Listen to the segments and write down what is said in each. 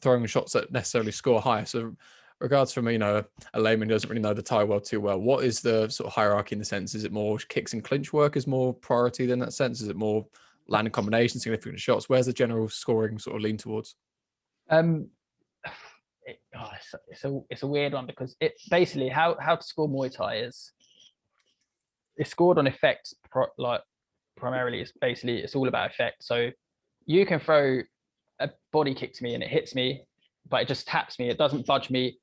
throwing shots that necessarily score high. So regards from, a layman who doesn't really know the Thai world too well, what is the sort of hierarchy in the sense? Is it more kicks and clinch work is more priority in that sense? Is it more landing combinations, significant shots? Where's the general scoring sort of lean towards? It's a weird one, because it basically how to score Muay Thai is it's scored on effect. Primarily, it's all about effect. So you can throw a body kick to me and it hits me, but it just taps me. It doesn't budge me.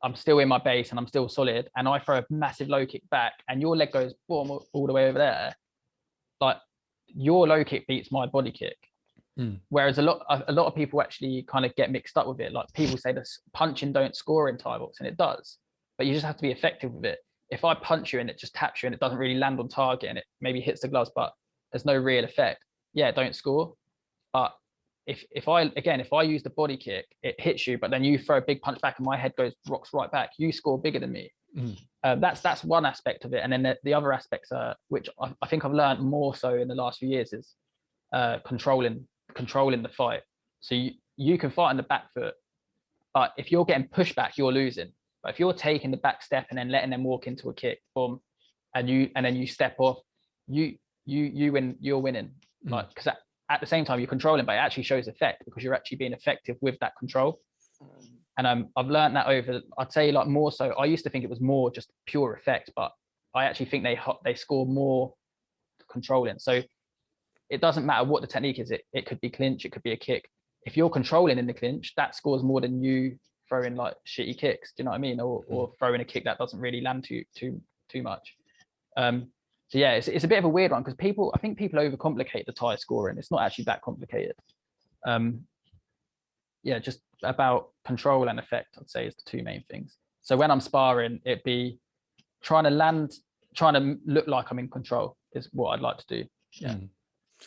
I'm still in my base and I'm still solid. And I throw a massive low kick back, and your leg goes boom all the way over there. Like, your low kick beats my body kick. Whereas a lot of people actually kind of get mixed up with it. Like, people say this punching don't score in Thai boxing, and it does, but you just have to be effective with it. If I punch you and it just taps you and it doesn't really land on target and it maybe hits the gloves, but there's no real effect, yeah, don't score. But if I use the body kick, it hits you, but then you throw a big punch back and my head rocks right back, you score bigger than me. That's one aspect of it. And then the other aspects, which I think I've learned more so in the last few years, is controlling the fight. So you can fight on the back foot, but if you're getting pushed back, you're losing. But if you're taking the back step and then letting them walk into a kick, boom, and then you step off, you win. You're winning. Like, because at the same time you're controlling, but it actually shows effect because you're actually being effective with that control. And I've learned that over, I'd say, like, more so. I used to think it was more just pure effect, but I actually think they score more controlling. So it doesn't matter what the technique is. It could be clinch, it could be a kick. If you're controlling in the clinch, that scores more than you throwing like shitty kicks. Do you know what I mean? Or throwing a kick that doesn't really land too much. So yeah, it's a bit of a weird one, because I think people overcomplicate the Thai scoring. It's not actually that complicated. Yeah, just about control and effect, I'd say, is the two main things. So when I'm sparring, it'd be trying to look like I'm in control is what I'd like to do. Yeah.